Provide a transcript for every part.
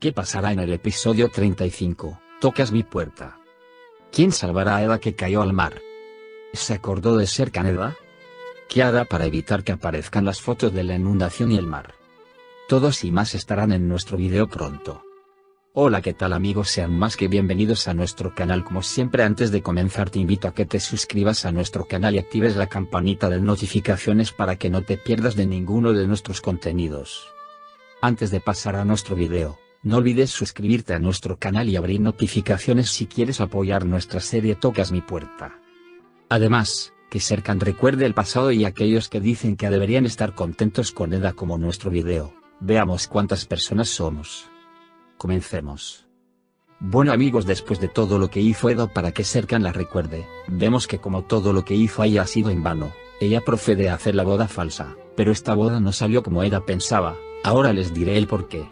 ¿Qué pasará en el episodio 35? Tocas mi puerta. ¿Quién salvará a Eda que cayó al mar? ¿Se acordó de Serkan Eda? ¿Qué hará para evitar que aparezcan las fotos de la inundación y el mar? Todos y más estarán en nuestro video pronto. Hola, ¿qué tal amigos? Sean más que bienvenidos a nuestro canal. Como siempre, antes de comenzar te invito a que te suscribas a nuestro canal y actives la campanita de notificaciones para que no te pierdas de ninguno de nuestros contenidos. Antes de pasar a nuestro video, no olvides suscribirte a nuestro canal y abrir notificaciones si quieres apoyar nuestra serie Tocas mi puerta. Además, que Serkan recuerde el pasado y aquellos que dicen que deberían estar contentos con Eda como nuestro video. Veamos cuántas personas somos. Comencemos. Bueno amigos, después de todo lo que hizo Eda para que Serkan la recuerde, vemos que como todo lo que hizo ella ha sido en vano, ella procede a hacer la boda falsa, pero esta boda no salió como Eda pensaba. Ahora les diré el porqué.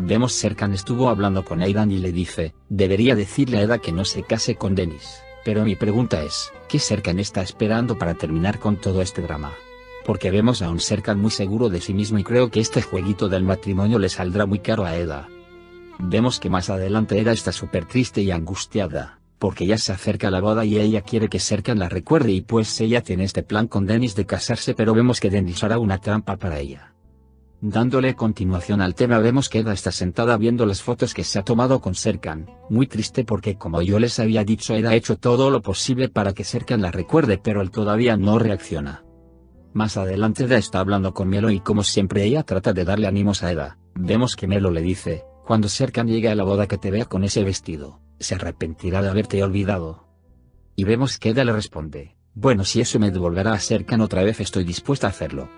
Vemos Serkan estuvo hablando con Aidan y le dice, debería decirle a Eda que no se case con Dennis, pero mi pregunta es, ¿qué Serkan está esperando para terminar con todo este drama? Porque vemos a un Serkan muy seguro de sí mismo y creo que este jueguito del matrimonio le saldrá muy caro a Eda. Vemos que más adelante Eda está súper triste y angustiada, porque ya se acerca la boda y ella quiere que Serkan la recuerde y pues ella tiene este plan con Dennis de casarse, pero vemos que Dennis hará una trampa para ella. Dándole continuación al tema, vemos que Eda está sentada viendo las fotos que se ha tomado con Serkan, muy triste porque como yo les había dicho, Eda ha hecho todo lo posible para que Serkan la recuerde, pero él todavía no reacciona. Más adelante Eda está hablando con Melo y como siempre ella trata de darle ánimos a Eda. Vemos que Melo le dice, cuando Serkan llegue a la boda que te vea con ese vestido, se arrepentirá de haberte olvidado. Y vemos que Eda le responde, bueno, si eso me devolverá a Serkan otra vez estoy dispuesta a hacerlo.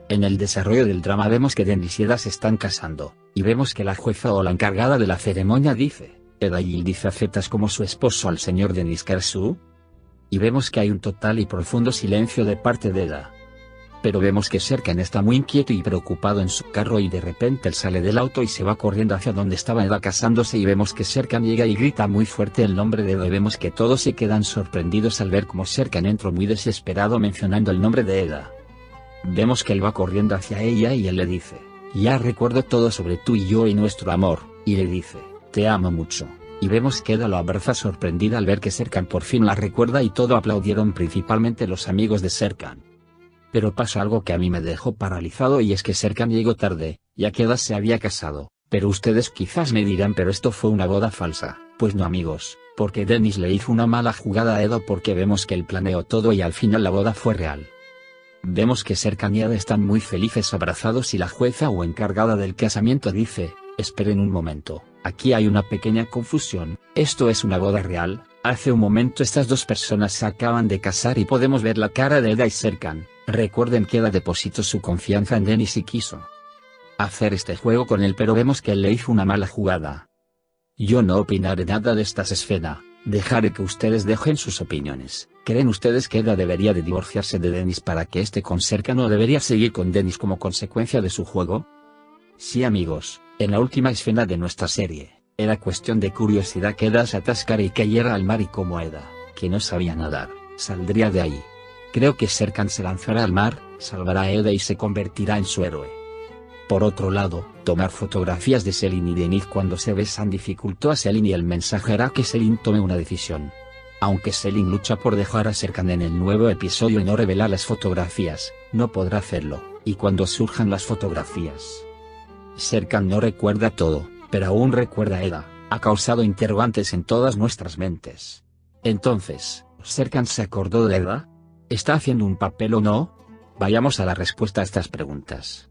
En el desarrollo del drama vemos que Dennis y Eda se están casando, y vemos que la jueza o la encargada de la ceremonia dice, Eda y dice, ¿aceptas como su esposo al señor Dennis Kersu? Y vemos que hay un total y profundo silencio de parte de Eda. Pero vemos que Serkan está muy inquieto y preocupado en su carro y de repente él sale del auto y se va corriendo hacia donde estaba Eda casándose y vemos que Serkan llega y grita muy fuerte el nombre de Eda y vemos que todos se quedan sorprendidos al ver como Serkan entró muy desesperado mencionando el nombre de Eda. Vemos que él va corriendo hacia ella y él le dice, ya recuerdo todo sobre tú y yo y nuestro amor, y le dice, te amo mucho, y vemos que Eda lo abraza sorprendida al ver que Serkan por fin la recuerda y todo aplaudieron principalmente los amigos de Serkan. Pero pasa algo que a mí me dejó paralizado y es que Serkan llegó tarde, ya que Eda se había casado, pero ustedes quizás me dirán pero esto fue una boda falsa, pues no amigos, porque Dennis le hizo una mala jugada a Eda porque vemos que él planeó todo y al final la boda fue real. Vemos que Serkan y Eda están muy felices abrazados y la jueza o encargada del casamiento dice, esperen un momento, aquí hay una pequeña confusión, esto es una boda real, hace un momento estas dos personas se acaban de casar y podemos ver la cara de Eda y Serkan, recuerden que Eda depositó su confianza en Dennis y quiso hacer este juego con él pero vemos que él le hizo una mala jugada. Yo no opinaré nada de esta escena. Dejaré que ustedes dejen sus opiniones. ¿Creen ustedes que Eda debería de divorciarse de Dennis para que esté con Serkan o debería seguir con Dennis como consecuencia de su juego? Sí amigos, en la última escena de nuestra serie, era cuestión de curiosidad que Eda se atascara y cayera al mar y como Eda, que no sabía nadar, saldría de ahí. Creo que Serkan se lanzará al mar, salvará a Eda y se convertirá en su héroe. Por otro lado, tomar fotografías de Selin y Dennis cuando se besan dificultó a Selin y el mensaje hará que Selin tome una decisión. Aunque Selin lucha por dejar a Serkan en el nuevo episodio y no revelar las fotografías, no podrá hacerlo, y cuando surjan las fotografías, Serkan no recuerda todo, pero aún recuerda a Eda, ha causado interrogantes en todas nuestras mentes. Entonces, ¿Serkan se acordó de Eda? ¿Está haciendo un papel o no? Vayamos a la respuesta a estas preguntas.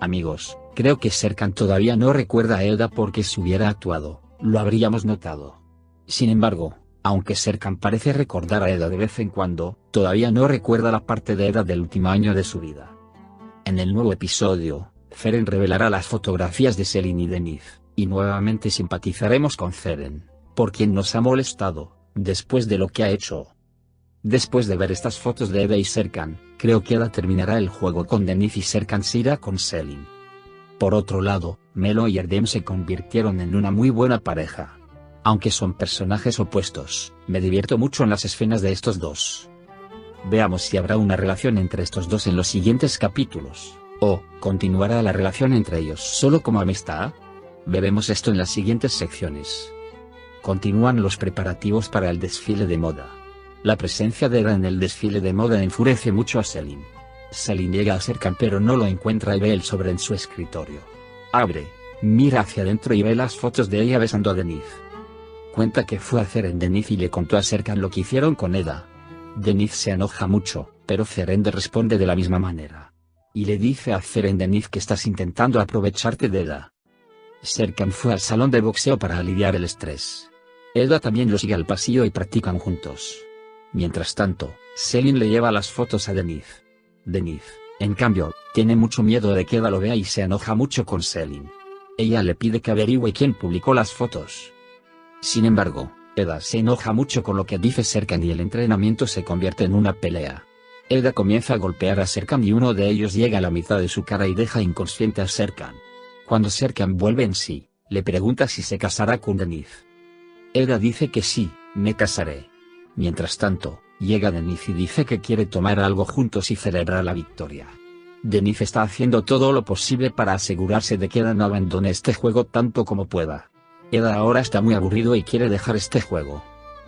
Amigos, creo que Serkan todavía no recuerda a Eda porque si hubiera actuado, lo habríamos notado. Sin embargo, aunque Serkan parece recordar a Eda de vez en cuando, todavía no recuerda la parte de Eda del último año de su vida. En el nuevo episodio, Feren revelará las fotografías de Selin y Dennis, y nuevamente simpatizaremos con Feren, por quien nos ha molestado, después de lo que ha hecho. Después de ver estas fotos de Eda y Serkan, creo que Eda terminará el juego con Dennis y Serkan se irá con Selin. Por otro lado, Melo y Erdem se convirtieron en una muy buena pareja. Aunque son personajes opuestos, me divierto mucho en las escenas de estos dos. Veamos si habrá una relación entre estos dos en los siguientes capítulos, o continuará la relación entre ellos solo como amistad. Veremos esto en las siguientes secciones. Continúan los preparativos para el desfile de moda. La presencia de Eda en el desfile de moda enfurece mucho a Selin. Selin llega a Serkan pero no lo encuentra y ve el sobre en su escritorio. Abre, mira hacia adentro y ve las fotos de ella besando a Denise. Cuenta que fue a Denise y le contó a Serkan lo que hicieron con Eda. Denise se enoja mucho, pero Cerende responde de la misma manera. Y le dice a Denise que estás intentando aprovecharte de Eda. Serkan fue al salón de boxeo para aliviar el estrés. Eda también lo sigue al pasillo y practican juntos. Mientras tanto, Selin le lleva las fotos a Denise. Denise, en cambio, tiene mucho miedo de que Eda lo vea y se enoja mucho con Selin. Ella le pide que averigüe quién publicó las fotos. Sin embargo, Eda se enoja mucho con lo que dice Serkan y el entrenamiento se convierte en una pelea. Eda comienza a golpear a Serkan y uno de ellos llega a la mitad de su cara y deja inconsciente a Serkan. Cuando Serkan vuelve en sí, le pregunta si se casará con Denise. Eda dice que sí, me casaré. Mientras tanto, llega Denise y dice que quiere tomar algo juntos y celebrar la victoria. Denise está haciendo todo lo posible para asegurarse de que Eda no abandone este juego tanto como pueda. Eda ahora está muy aburrido y quiere dejar este juego.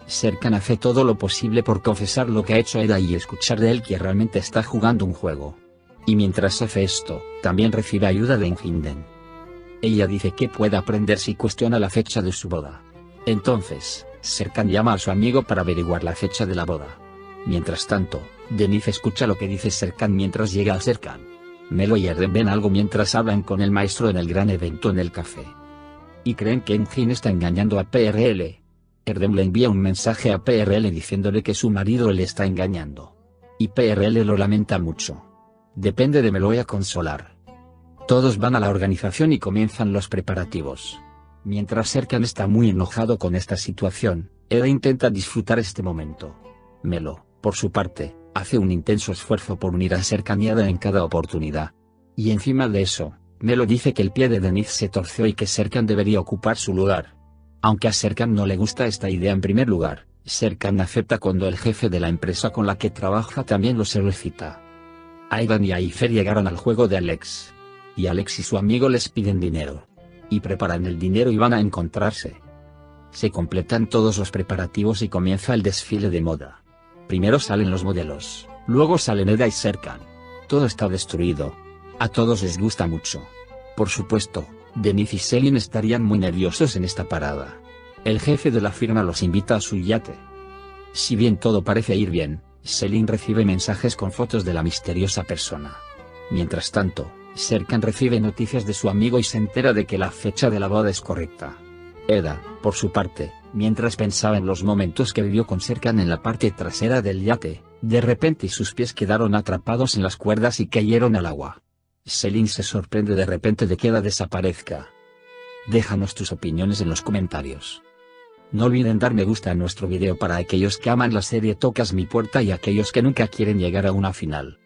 Serkan hace todo lo posible por confesar lo que ha hecho Eda y escuchar de él que realmente está jugando un juego. Y mientras hace esto, también recibe ayuda de Enhinden. Ella dice que puede aprender si cuestiona la fecha de su boda. Entonces, Serkan llama a su amigo para averiguar la fecha de la boda. Mientras tanto, Denise escucha lo que dice Serkan mientras llega a Serkan. Melo y Erdem ven algo mientras hablan con el maestro en el gran evento en el café. Y creen que Engin está engañando a PRL. Erdem le envía un mensaje a PRL diciéndole que su marido le está engañando. Y PRL lo lamenta mucho. Depende de Meloy consolar. Todos van a la organización y comienzan los preparativos. Mientras Serkan está muy enojado con esta situación, Eda intenta disfrutar este momento. Melo, por su parte, hace un intenso esfuerzo por unir a Serkan y Eda en cada oportunidad. Y encima de eso, Melo dice que el pie de Denise se torció y que Serkan debería ocupar su lugar. Aunque a Serkan no le gusta esta idea en primer lugar, Serkan acepta cuando el jefe de la empresa con la que trabaja también lo solicita. Aidan y Aifer llegaron al juego de Alex. Y Alex y su amigo les piden dinero. Y preparan el dinero y van a encontrarse. Se completan todos los preparativos y comienza el desfile de moda. Primero salen los modelos, luego salen Eda y Serkan. Todo está destruido. A todos les gusta mucho. Por supuesto, Denise y Selin estarían muy nerviosos en esta parada. El jefe de la firma los invita a su yate. Si bien todo parece ir bien, Selin recibe mensajes con fotos de la misteriosa persona. Mientras tanto, Serkan recibe noticias de su amigo y se entera de que la fecha de la boda es correcta. Eda, por su parte, mientras pensaba en los momentos que vivió con Serkan en la parte trasera del yate, de repente sus pies quedaron atrapados en las cuerdas y cayeron al agua. Selin se sorprende de repente de que Eda desaparezca. Déjanos tus opiniones en los comentarios. No olviden dar me gusta a nuestro video para aquellos que aman la serie Tocas mi puerta y aquellos que nunca quieren llegar a una final.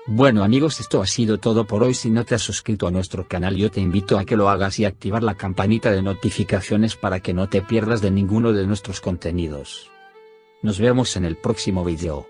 Bueno amigos, esto ha sido todo por hoy. Si no te has suscrito a nuestro canal, yo te invito a que lo hagas y activar la campanita de notificaciones para que no te pierdas de ninguno de nuestros contenidos. Nos vemos en el próximo video.